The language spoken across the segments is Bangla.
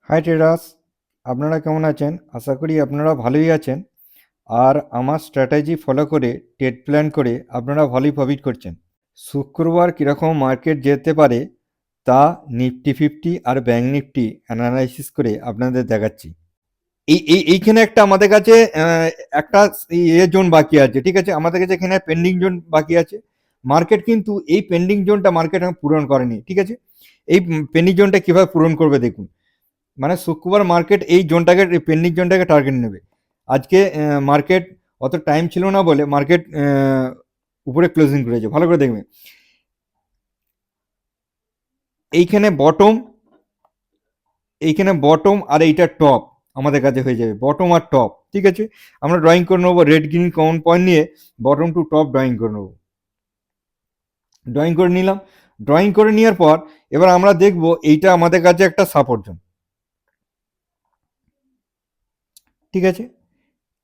হাই ট্রেডার্স, আপনারা কেমন আছেন? আশা করি আপনারা ভালোই আছেন। আর আমার স্ট্র্যাটেজি ফলো করে ট্রেড প্ল্যান করে আপনারা ভালোই প্রফিট করছেন। শুক্রবার কীরকম মার্কেট যেতে পারে তা নিফটি ফিফটি আর ব্যাঙ্ক নিফটি অ্যানালাইসিস করে আপনাদের দেখাচ্ছি। এইখানে একটা আমাদের কাছে একটা জোন বাকি আছে, ঠিক আছে? আমাদের কাছে এখানে পেন্ডিং জোন বাকি আছে। মার্কেট কিন্তু এই পেন্ডিং জোনটা মার্কেট এখন পূরণ করেনি, ঠিক আছে? এই পেন্ডিং জোনটা কীভাবে পূরণ করবে দেখুন। মানে শুক্রবার মার্কেট এই জোনটাকে, পেন্ডিং জোনটাকে টার্গেট নেবে। আজকে মার্কেট অত টাইম ছিল না বলে মার্কেট উপরে ক্লোজিং করেছে। ভালো করে দেখবেন, এইখানে বটম আর এইটা টপ আমাদের কাছে হয়ে যাবে, বটম আর টপ, ঠিক আছে? আমরা ড্রয়িং করে নেবো রেড গ্রিন কমন পয়েন্ট নিয়ে, বটম টু টপ ড্রয়িং করে নেবো। ড্রয়িং করে নিলাম। ড্রয়িং করে নেওয়ার পর এবার আমরা দেখব এইটা আমাদের কাছে একটা সাপোর্ট জোন, ঠিক আছে?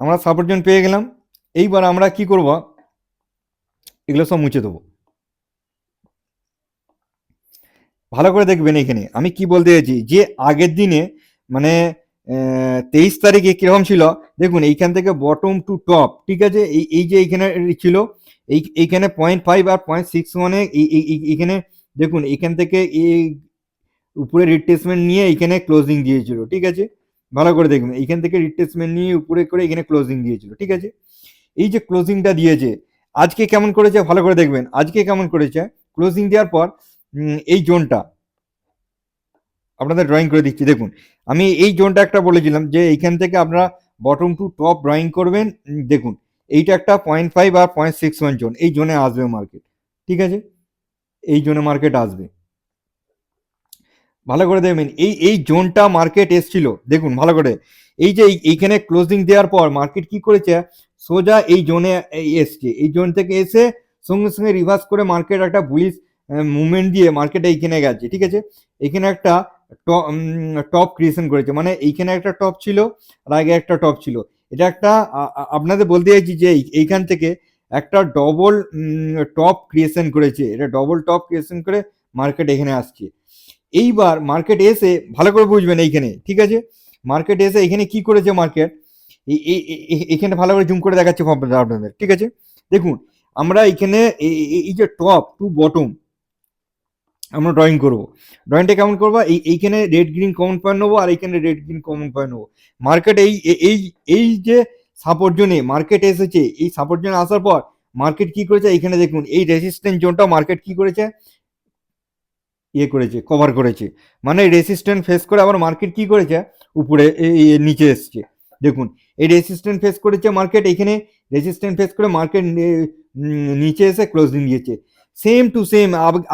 আমরা সাপোর্ট জোন পেয়ে গেলাম। এইবার আমরা কি করব, এগুলো সব মুছে দেবো। ভালো করে দেখবেন, এখানে আমি কি বলতে চাইছি যে আগের দিনে মানে 23 তারিখে কিরকম ছিল দেখুন। এইখান থেকে বটম টু টপ, ঠিক আছে? এই যে এইখানে ছিল, এইখানে 0.5 আর 0.61 এইখানে দেখুন, এইখান থেকে এই উপরে রিট্রেসমেন্ট নিয়ে এইখানে ক্লোজিং দিয়েছিল, ঠিক আছে? ভালো করে দেখবেন, এইখান থেকে রিট্রেসমেন্ট নিয়ে উপরে করে এখানে ক্লোজিং দিয়েছিল, ঠিক আছে? এই যে ক্লোজিংটা দিয়েছে, আজকে কেমন করেছে ভালো করে দেখবেন। আজকে কেমন করেছে, ক্লোজিং দেওয়ার পর এই জোনটা আপনাদের ড্রয়িং করে দিচ্ছি। দেখুন, আমি এই জোনটা একটা বলেছিলাম যে এইখান থেকে আপনারা বটম টু টপ ড্রয়িং করবেন। দেখুন, এইটা একটা 0.5 আর 0.61 জোন, এই জোনে আসবে মার্কেট, ঠিক আছে? এই জোনে মার্কেট আসবে। ভালো করে দেখবেন, এই জোনটা মার্কেট এসছিল, দেখুন ভালো করে। এই যে এইখানে ক্লোজিং দেওয়ার পর মার্কেট কি করেছে, সোজা এই জোনে এসছে। এই জোন থেকে এসে সঙ্গে সঙ্গে রিভার্স করে মার্কেট একটা বুলিশ মুভমেন্ট দিয়ে মার্কেট এইখানে গেছে, ঠিক আছে? এখানে একটা টপ ক্রিয়েশন করেছে, মানে এইখানে একটা টপ ছিল আর আগে একটা টপ ছিল। এটা একটা আপনাদের বলতে চাইছি যে এইখান থেকে একটা ডবল টপ ক্রিয়েশন করেছে। এটা ডবল টপ ক্রিয়েশন করে মার্কেট এখানে আসছে। এইবার মার্কেট এসে ভালো করে বুঝবেন এইখানে, ঠিক আছে? মার্কেট এসে এখানে কি করেছে মার্কেট, এখানে ভালো করে জুম করে দেখাচ্ছে আপনাদের, ঠিক আছে? দেখুন, আমরা এখানে এই যে টপ টু বটম আমরা ড্রয়িং করবো। ড্রয়িংটা কেমন করবো, এইখানে রেড গ্রিন কমন পয়েন্ট নেবো আর এইখানে রেড গ্রিন কমন পয়েন্ট নেবো। মার্কেট এই যে সাপোর্ট জোনে মার্কেট এসেছে, এই সাপোর্ট জোনে আসার পর মার্কেট কি করেছে, এইখানে দেখুন এই রেজিস্ট্যান্স জোনটা মার্কেট কি করেছে, করেছে, কভার করেছে। মানে রেসিস্ট্যান্ট ফেস করে আবার মার্কেট কি করেছে, উপরে নিচে এসছে। দেখুন, এই রেসিস্ট্যান্ট ফেস করেছে মার্কেট, এখানে রেসিস্ট্যান্ট ফেস করে মার্কেট নিচে এসে ক্লোজিং দিয়েছে। সেম টু সেম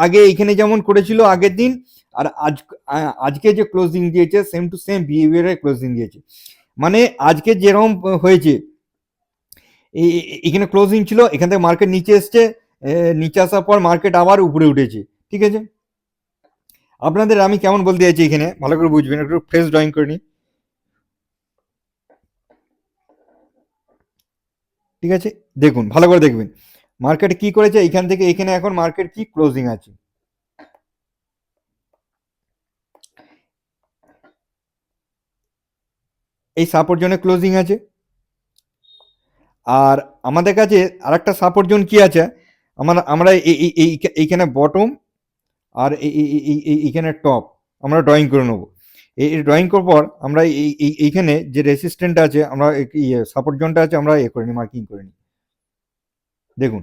আগে এখানে যেমন করেছিল আগের দিন, আর আজকে যে ক্লোজিং দিয়েছে সেম টু সেম বিহেভিয়ারে ক্লোজিং দিয়েছে। মানে আজকে যেরকম হয়েছে, এখানে ক্লোজিং ছিল, এখান থেকে মার্কেট নিচে এসছে, নিচে আসার পর মার্কেট আবার উপরে উঠেছে, ঠিক আছে? আপনাদের আমি কেমন বলতে চাইছি এখানে ভালো করে বুঝবেন, একটু ফ্রেশ ড্রয়িং করে নিই, ঠিক আছে? দেখুন ভালো করে দেখবেন, মার্কেট কি করেছে, এখান থেকে এখানে এখন মার্কেট কি ক্লোজিং আছে। এই সাপোর্ট জোনে ক্লোজিং আছে। আর আমাদের কাছে আর একটা সাপোর্ট জোন কি আছে, আমরা এইখানে বটম আর এইখানে টপ আমরা ড্রয়িং করে নেবো। এই ড্রয়িং করার পর আমরা এইখানে যে রেসিস্ট্যান্ট আছে, আমরা সাপোর্ট জোনটা আছে, আমরা করে নিই, মার্কিং করে নিই। দেখুন,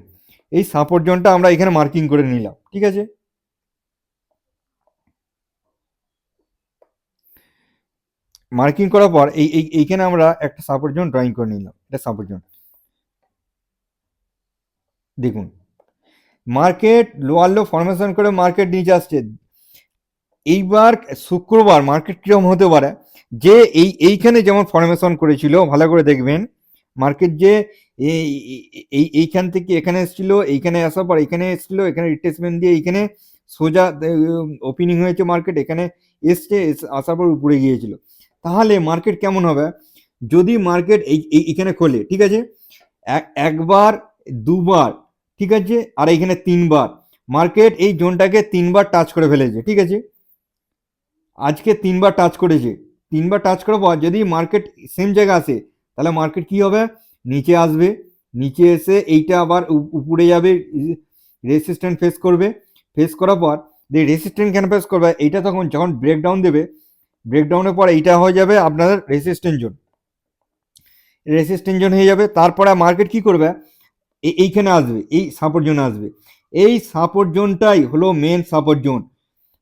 এই সাপোর্ট জোনটা আমরা এখানে মার্কিং করে নিলাম, ঠিক আছে? মার্কিং করার পর এইখানে আমরা একটা সাপোর্ট জোন ড্রয়িং করে নিলাম, এটা সাপোর্ট জোন। দেখুন, মার্কেট লোয়ার লো ফরমেশন করে মার্কেট নিচে আসছে। এইবার শুক্রবার মার্কেট কিরকম হতে পারে, যে এইখানে যেমন ফরমেশন করেছিল ভালো করে দেখবেন, মার্কেট যে এইখান থেকে এখানে এসেছিল, এইখানে আসার পর এখানে এসেছিল, এখানে রিট্রেসমেন্ট দিয়ে এইখানে সোজা ওপেনিং হয়েছে মার্কেট, এখানে এসছে, আসার পর উপরে গিয়েছিল। তাহলে মার্কেট কেমন হবে, যদি মার্কেট এইখানে খোলে, ঠিক আছে? একবার, দুবার, ঠিক আছে, আর এইখানে তিনবার মার্কেট এই জোনটাকে তিনবার টাচ করে ফেলেছে, ঠিক আছে? আজকে তিনবার টাচ করেছে। তিনবার টাচ করার পর যদি মার্কেট সেম জায়গা আসে, তাহলে মার্কেট কি হবে, নিচে আসবে, নিচে এসে এইটা আবার উপরে যাবে, রেসিস্ট্যান্ট ফেস করবে, ফেস করার পর রেসিস্ট্যান্ট কেন ফেস করবে, এইটা তখন যখন ব্রেকডাউন দেবে, ব্রেকডাউনের পর এইটা হয়ে যাবে আপনাদের রেসিস্ট্যান্ট জোন, রেসিস্ট্যান্ট জোন হয়ে যাবে। তারপরে মার্কেট কি করবে, এইখানে আসবে, এই সাপোর্ট জোনে আসবে, এই সাপোর্ট জোনটাই হলো মেন সাপোর্ট জোন।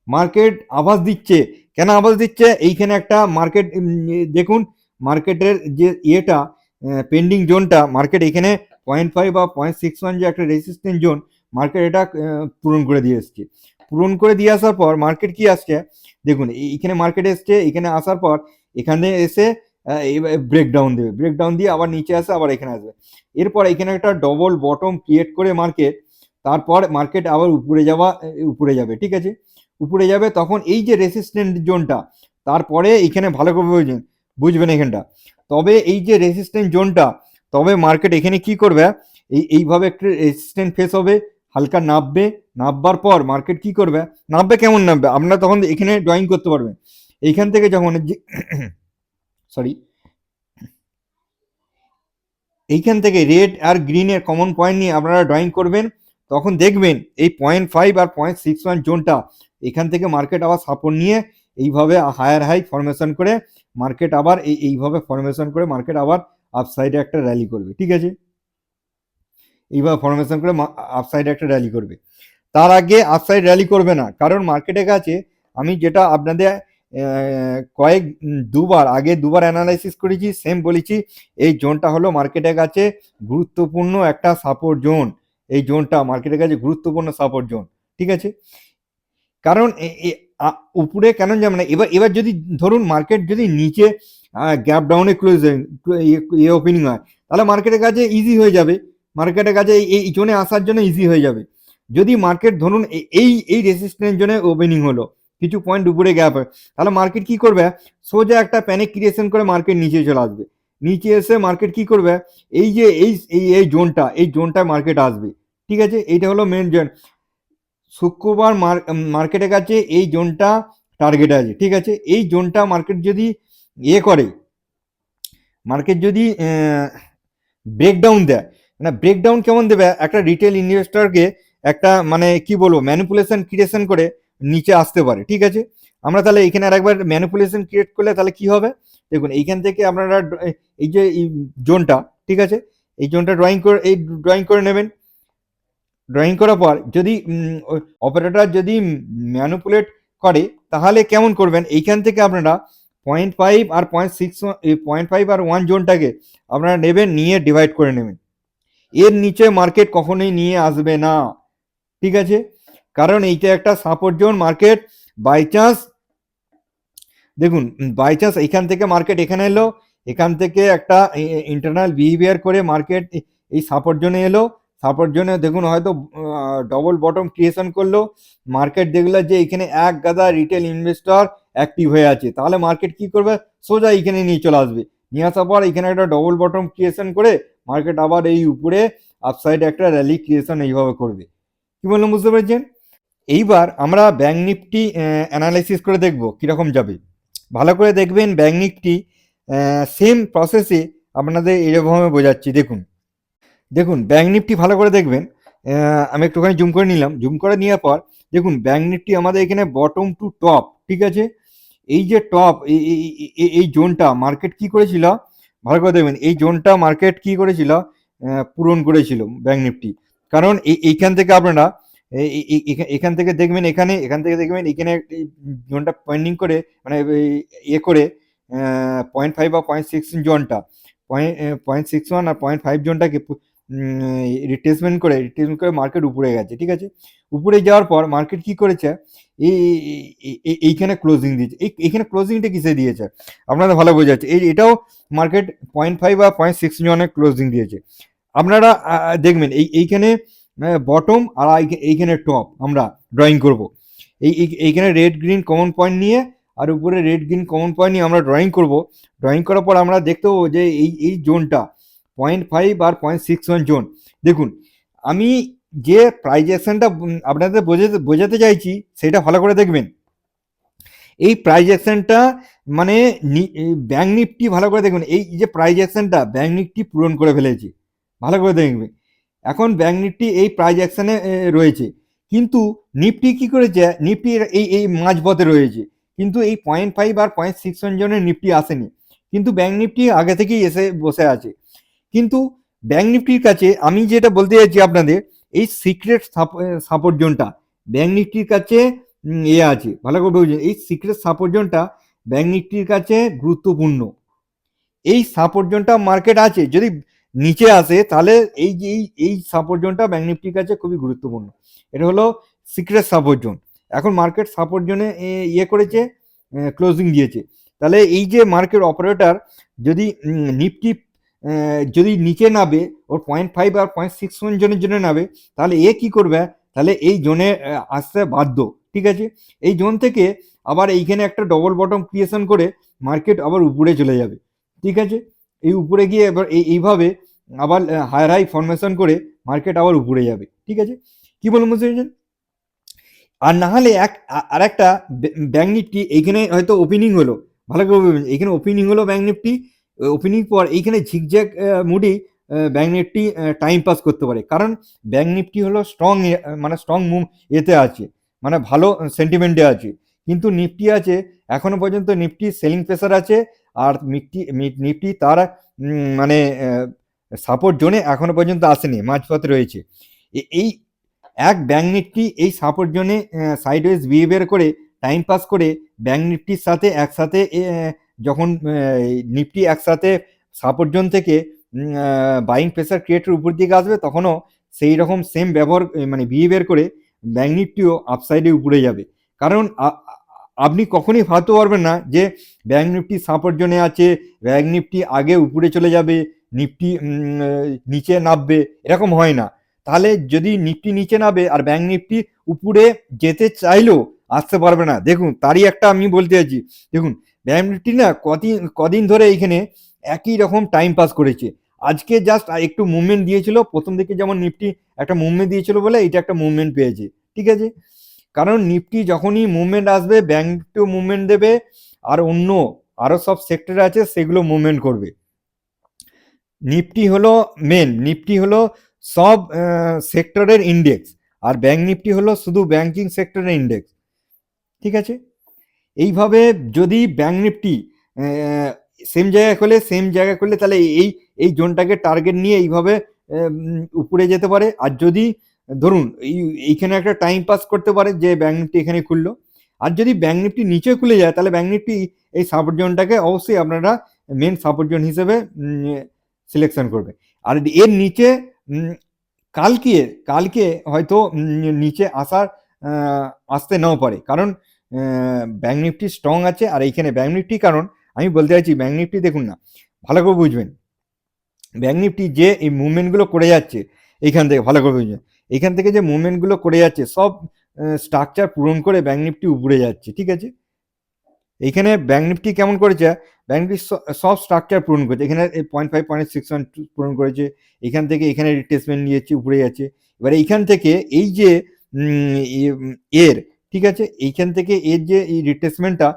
মার্কেট আভাস দিচ্ছে, কেন আভাস দিচ্ছে, এইখানে একটা মার্কেট দেখুন, মার্কেটের যে ইয়েটা পেন্ডিং জোনটা, মার্কেট এখানে 0.5 বা 0.61 যে একটা রেসিস্ট্যান্ট জোন, মার্কেট এটা পূরণ করে দিয়ে এসছে। পূরণ করে দিয়ে আসার পর মার্কেট কি আসছে, দেখুন এইখানে মার্কেট এসছে, এখানে আসার পর এখানে এসে ব্রেকডাউন দেবে, ব্রেকডাউন দিয়ে আবার নিচে আসে, আবার এখানে আসবে, এরপর এখানে একটা ডবল বটম ক্রিয়েট করে মার্কেট, তারপর মার্কেট আবার উপরে যাবে, ঠিক আছে, উপরে যাবে। তখন এই যে রেসিস্ট্যান্ট জোনটা, তারপরে এখানে ভালো করে বুঝবেন এখানটা, তবে এই যে রেসিস্ট্যান্ট জোনটা, তবে মার্কেট এখানে কি করবে, এইভাবে একটা রেসিস্ট্যান্ট ফেস হবে, হালকা নামবে, নামবার পর মার্কেট কি করবে, নামবে, কেমন নামবে আপনারা তখন এখানে ড্রয়িং করতে পারবেন। এইখান থেকে যখন সরি, এইখান থেকে রেড আর গ্রিনের কমন পয়েন্ট নিয়ে আপনারা ড্রয়িং করবেন, তখন দেখবেন এই 0.5 আর 0.61 জোনটা, এখান থেকে মার্কেট আবার সাপোর্ট নিয়ে এইভাবে হায়ার হাই ফরমেশন করে মার্কেট আবার এইভাবে ফরমেশন করে মার্কেট আবার আপসাইডে একটা র্যালি করবে, ঠিক আছে, এইভাবে ফরমেশন করে আপসাইডে একটা র্যালি করবে। তার আগে আপসাইড র্যালি করবে না, কারণ মার্কেটের কাছে আমি যেটা আপনাদের দুবার অ্যানালাইসিস করেছি, সেম বলেছি, এই জোনটা হলো মার্কেটের কাছে গুরুত্বপূর্ণ একটা সাপোর্ট জোন, এই জোনটা মার্কেটের কাছে গুরুত্বপূর্ণ সাপোর্ট জোন, ঠিক আছে। কারণ উপরে কেন যাবে না, এবার এবার যদি ধরুন মার্কেট যদি নিচে গ্যাপ ডাউনে ক্লোজ ওপেনিং হয়, তাহলে মার্কেটের কাছে ইজি হয়ে যাবে, মার্কেটের কাছে এই জোনে আসার জন্য ইজি হয়ে যাবে। যদি মার্কেট ধরুন এই রেসিস্ট্যান্স জোনে ওপেনিং হলো, কিছু পয়েন্ট উপরে গ্যাপ হয়, তাহলে মার্কেট কি করবে, সোজা একটা প্যানিক ক্রিয়েশন করে মার্কেট নিচে চলে আসবে, নিচে এসে মার্কেট কি করবে, এই যে এই জোনটায় মার্কেট আসবে, ঠিক আছে, এইটা হলো মেন জোন। শুক্রবার মার্কেটের কাছে এই জোনটা টার্গেট আছে, ঠিক আছে, এই জোনটা মার্কেট যদি করে, মার্কেট যদি ব্রেকডাউন দেয়, মানে ব্রেকডাউন কেমন দেবে, একটা রিটেল ইনভেস্টরকে একটা মানে কি বলবো ম্যানিপুলেশন ক্রিয়েশন করে নিচে আসতে পারে, ঠিক আছে। আমরা তাহলে এখানে আরেকবার ম্যানিপুলেশন ক্রিয়েট করলে তাহলে কি হবে, দেখুন এইখান থেকে আপনারা এই যে জোনটা, ঠিক আছে, এই জোনটা ড্রয়িং করে নেবেন। ড্রয়িং করার পর যদি অপারেটর যদি ম্যানিপুলেট করে, তাহলে কেমন করবেন, এইখান থেকে আপনারা 0.5 আর 0.5 আর 1 জোনটাকে আপনারা নেবেন, নিয়ে ডিভাইড করে নেবেন, এর নিচে মার্কেট কখনোই নিয়ে আসবে না, ঠিক আছে, কারণ এইটা একটা support zone. Market by chance, দেখুন বাই চান্স এখান থেকে মার্কেট এখানে এলো, এখান থেকে একটা ইন্টারনাল বিহেভিয়ার করে মার্কেট এই সাপোর্ট জোনে এলো, সাপোর্ট জোনে দেখুন হয়তো ডবল বটম ক্রিয়েশন করলো, মার্কেট দেখলো যে এখানে এক গাদা রিটেল ইনভেস্টর অ্যাক্টিভ হয়ে আছে, তাহলে মার্কেট কি করবে, সোজা এখানে নিয়ে চলে আসবে, নিয়ে আসার পর এখানে একটা ডবল বটম ক্রিয়েশন করে মার্কেট আবার এই উপরে আপসাইডে একটা র্যালি ক্রিয়েশন এইভাবে করবে। কি বললাম বুঝতে পেরেছেন? এইবার আমরা ব্যাঙ্ক নিফটি অ্যানালাইসিস করে দেখব কিরকম যাবে। ভালো করে দেখবেন, ব্যাঙ্ক নিফটি সেম প্রসেসে আপনাদের এরকমভাবে বোঝাচ্ছি। দেখুন দেখুন ব্যাঙ্ক নিফটি ভালো করে দেখবেন, আমি একটুখানি জুম করে নিলাম, জুম করে নেওয়ার পর দেখুন ব্যাঙ্ক নিফটি আমাদের এখানে বটম টু টপ, ঠিক আছে, এই যে টপ এই জোনটা মার্কেট কি করেছিল, ভালো করে দেখবেন, এই জোনটা মার্কেট কি করেছিল, পূরণ করেছিল ব্যাঙ্ক নিফটি। কারণ এইখান থেকে আপনারা এখান থেকে দেখবেন, এখান থেকে দেখবেন এখানে জোনটা পয়েন্টিং করে মানে ইয়ে করে 0.5 বা 0.6 জোনটা 0.61 আর 0.5 জোনটাকে রিট্রেসমেন্ট করে মার্কেট উপরে গেছে, ঠিক আছে, উপরে যাওয়ার পর মার্কেট কি করেছে, এইখানে ক্লোজিং দিয়েছে, এইখানে ক্লোজিংটা কিসে দিয়েছে আপনারা ভালো বোঝা যাচ্ছে, এটাও মার্কেট 0.5 বা 0.6 জনের ক্লোজিং দিয়েছে। আপনারা দেখবেন এইখানে বটম আর এইখানে টপ আমরা ড্রয়িং করব, এইখানে রেড গ্রিন কমন পয়েন্ট নিয়ে আর উপরে রেড গ্রিন কমন পয়েন্ট নিয়ে আমরা ড্রয়িং করব। ড্রয়িং করার পর আমরা দেখতে পাবো যে এই জোনটা 0.5 আর 0.61 জোন। দেখুন আমি যে প্রাইজেকশনটা আপনাদের বোঝাতে চাইছি সেটা ভালো করে দেখবেন, এই প্রাইজেকশনটা মানে ব্যাঙ্ক নিফটি ভালো করে দেখুন, এই যে প্রাইস অ্যাকশনটা ব্যাঙ্ক নিফটি পূরণ করে ফেলেছে, ভালো করে দেখবে। এখন ব্যাঙ্ক নিফটি এই প্রাইস অ্যাকশনে রয়েছে, কিন্তু নিফটি কি করেছে, নিফটি এই মাঝপথে রয়েছে, কিন্তু এই 0.5 আর 0.61 জনের নিফটি আসেনি, কিন্তু ব্যাঙ্ক নিফটি আগে থেকেই এসে বসে আছে। কিন্তু ব্যাঙ্ক নিফটির কাছে আমি যেটা বলতে চাইছি আপনাদের, এই সিক্রেট সাপোর্ট জোনটা ব্যাঙ্ক নিফটির কাছে আছে, ভালো করে বুঝুন, এই সিক্রেট সাপোর্ট জোনটা ব্যাঙ্ক নিফটির কাছে গুরুত্বপূর্ণ। এই সাপোর্ট জোনটা মার্কেট আছে, যদি নিচে আসে তাহলে এই যে এই সাপোর্ট জোনটা ব্যাঙ্ক নিফটির কাছে খুবই গুরুত্বপূর্ণ। এটা হলো সিক্রেট সাপোর্ট জোন। এখন মার্কেট সাপোর্ট জোনে করেছে, ক্লোজিং দিয়েছে, তাহলে এই যে মার্কেট অপারেটর যদি নিফটি যদি নিচে নাবে, ওর 0.5 আর 0.61 জনের জন্য নাবে, তাহলে কি করবে, তাহলে এই জোনে আসতে বাধ্য, ঠিক আছে। এই জোন থেকে আবার এইখানে একটা ডবল বটম ক্রিয়েশন করে মার্কেট আবার উপরে চলে যাবে, ঠিক আছে। এই উপরে গিয়ে এবার এইভাবে আবার হায়ার হাই ফরমেশন করে মার্কেট আবার উপরে যাবে, ঠিক আছে। কি বলুন, বুঝতে পেরেছেন? আর না হলে আর একটা ব্যাঙ্ক নিফটি এইখানে হয়তো ওপেনিং হলো, ভালো করে বলবেন, এইখানে ওপেনিং হলো ব্যাঙ্ক নিফটি, ওপেনিং পর এইখানে zigzag moody bank Nifty time pass করতে পারে, কারণ ব্যাঙ্ক নিফটি হলো স্ট্রং, মানে স্ট্রং মুভ এতে আছে, মানে ভালো সেন্টিমেন্টে আছে, কিন্তু নিফটি আছে এখনো পর্যন্ত নিফটি সেলিং প্রেসার আছে, আর নিফটি তার মানে সাপোর্ট জোনে এখনো পর্যন্ত আসেনি, মাঝপথে রয়েছে। এই এক ব্যাঙ্ক নিফটি এই সাপোর্ট জোনে সাইডওয়েজ বিহেভিয়ার করে টাইম পাস করে ব্যাঙ্ক নিফটির সাথে একসাথে যখন নিফটি একসাথে সাপোর্ট জোন থেকে বাইং প্রেসার ক্রিয়েটের উপর দিকে আসবে, তখনও সেই রকম সেম ব্যবহার মানে বিহেভিয়ার করে ব্যাঙ্ক নিফটিও আপসাইডে উপরে যাবে। কারণ আপনি কখনই ভাবতে পারবেন না যে ব্যাঙ্ক নিফটি সাপোর্ট জোনে আছে, ব্যাঙ্ক নিফটি আগে উপরে চলে যাবে, নিফটি নিচে নামবে, এরকম হয় না। তাহলে যদি নিফটি নিচে নামবে আর ব্যাঙ্ক নিফটি উপরে যেতে চাইলেও আসতে পারবে না। দেখুন, তারই একটা আমি বলতে চাইছি, দেখুন ব্যাঙ্ক নিফটি না কদিন ধরে এইখানে একই রকম টাইম পাস করেছে। আজকে জাস্ট একটু মুভমেন্ট দিয়েছিল, প্রথম দিকে যেমন নিফটি একটা মুভমেন্ট দিয়েছিল বলে এটা একটা মুভমেন্ট পেয়েছে, ঠিক আছে। কারণ নিফটি যখনই মুভমেন্ট আসবে ব্যাঙ্ক নিফটিও মুভমেন্ট দেবে, আর অন্য আরও সব সেক্টর আছে সেগুলো মুভমেন্ট করবে। নিফটি হলো মেন, নিফটি হলো সব সেক্টরের ইন্ডেক্স, আর ব্যাঙ্ক নিফটি হলো শুধু ব্যাংকিং সেক্টরের ইন্ডেক্স, ঠিক আছে। এইভাবে যদি ব্যাঙ্ক নিফটি সেম জায়গায় করলে তাহলে এই জোনটাকে টার্গেট নিয়ে এইভাবে উপরে যেতে পারে। আর যদি ধরুন এইখানে একটা টাইম পাস করতে পারে যে ব্যাঙ্ক নিফটি এখানে খুললো, আর যদি ব্যাঙ্ক নিফটি নিচে খুলে যায় তাহলে ব্যাঙ্ক নিফটি এই সাপোর্ট জোনটাকে অবশ্যই আপনারা মেন সাপোর্ট জোন হিসেবে সিলেকশন করবে। আর এর নিচে কালকে হয়তো নিচে আসতে নাও পারে, কারণ ব্যাঙ্ক নিফটি স্ট্রং আছে। আর এইখানে ব্যাঙ্ক নিফটি, কারণ আমি বলতে চাইছি ব্যাঙ্ক নিফটি দেখুন না, ভালো করে বুঝবেন, ব্যাঙ্ক নিফটি যে এই মুভমেন্টগুলো করে যাচ্ছে এইখান থেকে, ভালো করে বুঝবেন, এইখান থেকে যে মুভমেন্টগুলো করে যাচ্ছে সব স্ট্রাকচার পূরণ করে ব্যাঙ্ক নিফটি উপরে যাচ্ছে, ঠিক আছে। এইখানে ব্যাঙ্ক নিফটি কেমন করেছে, ব্যাঙ্ক নিফটি সব স্ট্রাকচার পূরণ করেছে, এখানে 0.5 0.61 পূরণ করেছে, এখান থেকে এখানে রিট্রেসমেন্ট নিয়েছে উপরে যাচ্ছে। এবার এইখান থেকে এই যে এর, ঠিক আছে, এইখান থেকে এর যে এই রিট্রেসমেন্টটা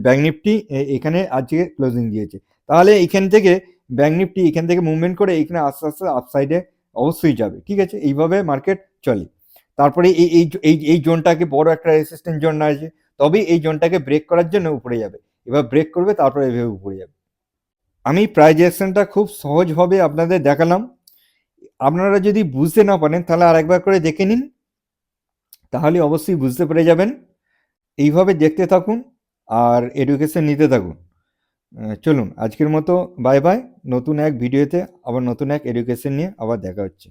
ব্যাঙ্ক নিফটি এখানে আজকে ক্লোজিং দিয়েছে, তাহলে এইখান থেকে ব্যাঙ্ক নিফটি এখান থেকে মুভমেন্ট করে এখানে আস্তে আস্তে আপসাইডে অবশ্যই যাবে, ঠিক আছে। এইভাবে মার্কেট চলে। তারপরে এই জোনটাকে বড় একটা রেসিস্ট্যান্স জোন আছে, তবেই এই জোনটাকে ব্রেক করার জন্য উপরে যাবে, এবার ব্রেক করবে তারপরে এভাবে উপরে যাবে। আমি প্রাইস অ্যাকশনটা খুব সহজভাবে আপনাদের দেখালাম, আপনারা যদি বুঝতে না পারেন তাহলে আরেকবার করে দেখে নিন, তাহলে অবশ্যই বুঝতে পেরে যাবেন। এইভাবে দেখতে থাকুন আর এডুকেশন নিতে থাকুন। চলুন আজকের মতো বাই বাই, নতুন এক ভিডিওতে আবার নতুন এক এডুকেশন নিয়ে আবার দেখা হচ্ছে।